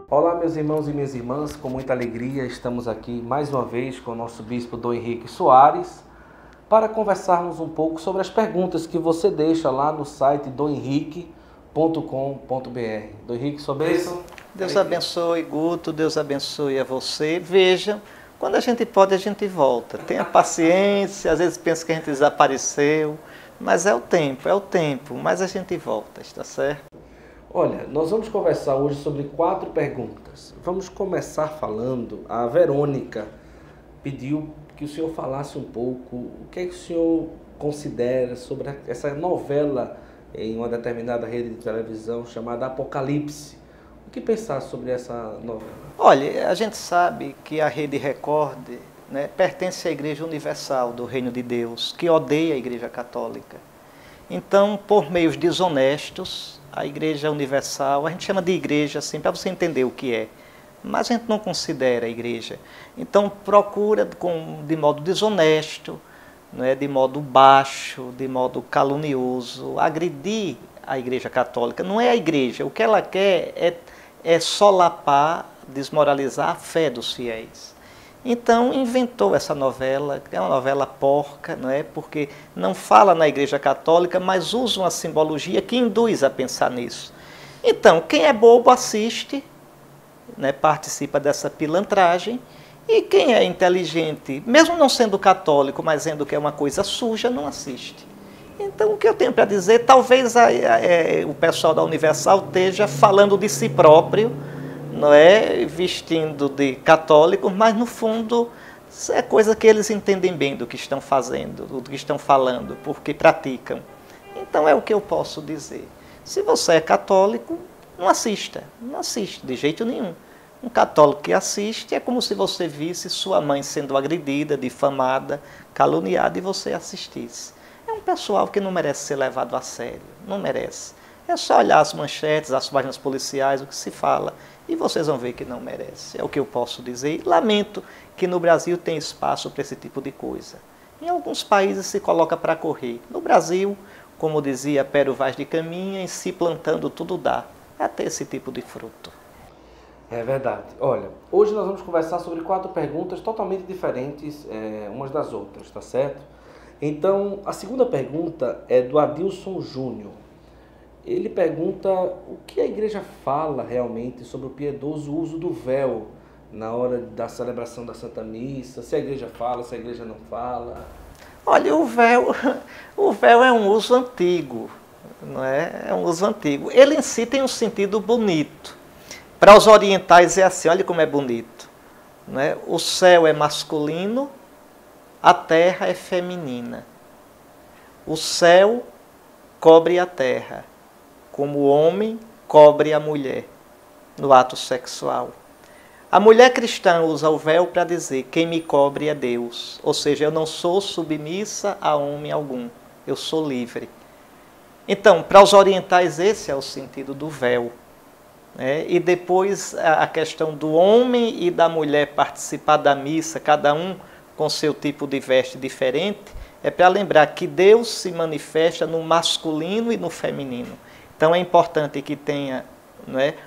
Olá, meus irmãos e minhas irmãs, com muita alegria estamos aqui mais uma vez com o nosso bispo Dom Henrique Soares para conversarmos um pouco sobre as perguntas que você deixa lá no site domhenrique.com.br. Dom Henrique, sua bênção. Deus abençoe, Guto, Deus abençoe a você. Vejam, quando a gente pode, a gente volta. Tenha paciência, às vezes pensa que a gente desapareceu, mas é o tempo, mas a gente volta, está certo? Olha, nós vamos conversar hoje sobre 4 perguntas. Vamos começar falando, a Verônica pediu que o senhor falasse um pouco o que é que o senhor considera sobre essa novela em uma determinada rede de televisão chamada Apocalipse. O que pensar sobre essa novela? Olha, a gente sabe que a Rede Record, pertence à Igreja Universal do Reino de Deus, que odeia a Igreja Católica. Então, por meios desonestos, a Igreja Universal, a gente chama de igreja assim, para você entender o que é, mas a gente não considera a igreja. Então, procura de modo desonesto, de modo baixo, de modo calunioso, agredir a Igreja Católica. Não é a igreja, o que ela quer é solapar, desmoralizar a fé dos fiéis. Então, inventou essa novela, que é uma novela porca, porque não fala na Igreja Católica, mas usa uma simbologia que induz a pensar nisso. Então, quem é bobo assiste, participa dessa pilantragem, e quem é inteligente, mesmo não sendo católico, mas vendo que é uma coisa suja, não assiste. Então, o que eu tenho para dizer, talvez o pessoal da Universal esteja falando de si próprio, vestindo de católicos, mas no fundo é coisa que eles entendem bem do que estão fazendo, do que estão falando, porque praticam. Então é o que eu posso dizer. Se você é católico, não assista de jeito nenhum. Um católico que assiste é como se você visse sua mãe sendo agredida, difamada, caluniada e você assistisse. É um pessoal que não merece ser levado a sério, não merece. É só olhar as manchetes, as páginas policiais, o que se fala, e vocês vão ver que não merece. É o que eu posso dizer. Lamento que no Brasil tem espaço para esse tipo de coisa. Em alguns países se coloca para correr. No Brasil, como dizia Pero Vaz de Caminha, em si plantando tudo dá. Até esse tipo de fruto. É verdade. Olha, hoje nós vamos conversar sobre 4 perguntas totalmente diferentes umas das outras, tá certo? Então, a segunda pergunta é do Adilson Júnior. Ele pergunta o que a igreja fala realmente sobre o piedoso uso do véu na hora da celebração da Santa Missa, se a igreja fala, se a igreja não fala. Olha, o véu é um uso antigo, não é? É um uso antigo. Ele em si tem um sentido bonito. Para os orientais é assim, olha como é bonito. O céu é masculino, a terra é feminina. O céu cobre a terra, como o homem cobre a mulher no ato sexual. A mulher cristã usa o véu para dizer, quem me cobre é Deus. Ou seja, eu não sou submissa a homem algum, eu sou livre. Então, para os orientais, esse é o sentido do véu. E depois a questão do homem e da mulher participar da missa, cada um com seu tipo de veste diferente, é para lembrar que Deus se manifesta no masculino e no feminino. Então é importante que tenha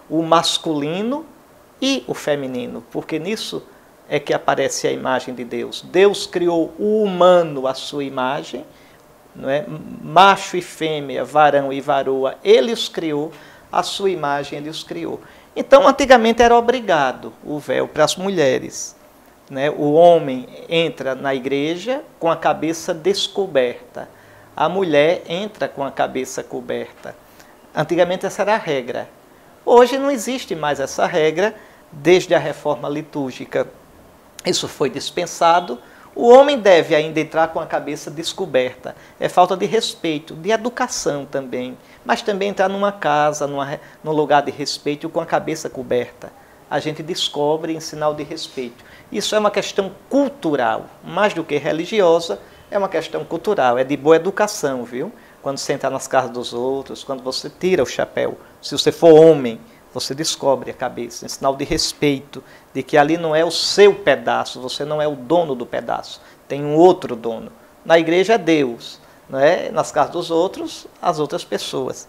o masculino e o feminino, porque nisso é que aparece a imagem de Deus. Deus criou o humano à sua imagem, macho e fêmea, varão e varoa, ele os criou, à sua imagem ele os criou. Então antigamente era obrigado o véu para as mulheres. O homem entra na igreja com a cabeça descoberta, a mulher entra com a cabeça coberta. Antigamente essa era a regra. Hoje não existe mais essa regra, desde a reforma litúrgica. Isso foi dispensado. O homem deve ainda entrar com a cabeça descoberta. É falta de respeito, de educação também. Mas também entrar numa casa, num lugar de respeito com a cabeça coberta. A gente descobre em sinal de respeito. Isso é uma questão cultural, mais do que religiosa, é uma questão cultural, é de boa educação, viu? Quando você entra nas casas dos outros, quando você tira o chapéu, se você for homem, você descobre a cabeça, em sinal de respeito, de que ali não é o seu pedaço, você não é o dono do pedaço, tem um outro dono. Na igreja é Deus, nas casas dos outros, as outras pessoas.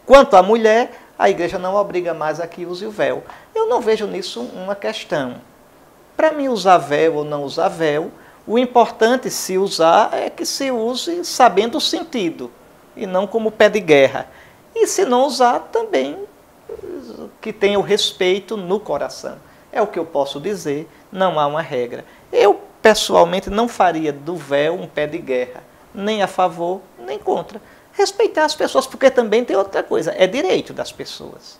Quanto à mulher a igreja não obriga mais a que use o véu. Eu não vejo nisso uma questão. Para mim, usar véu ou não usar véu, o importante se usar é que se use sabendo o sentido, e não como pé de guerra. E se não usar, também que tenha o respeito no coração. É o que eu posso dizer, não há uma regra. Eu, pessoalmente, não faria do véu um pé de guerra, nem a favor, nem contra. Respeitar as pessoas, porque também tem outra coisa, é direito das pessoas.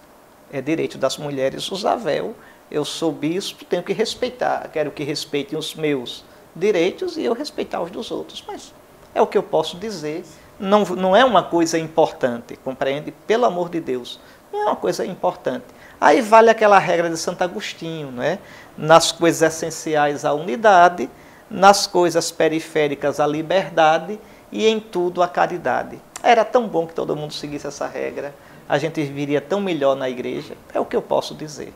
É direito das mulheres usar véu. Eu sou bispo, tenho que respeitar, quero que respeitem os meus direitos e eu respeitar os dos outros. Mas é o que eu posso dizer, não é uma coisa importante, compreende? Pelo amor de Deus, não é uma coisa importante. Aí vale aquela regra de Santo Agostinho, não é? Nas coisas essenciais a unidade, nas coisas periféricas a liberdade e em tudo a caridade. Era tão bom que todo mundo seguisse essa regra, a gente viria tão melhor na igreja, é o que eu posso dizer.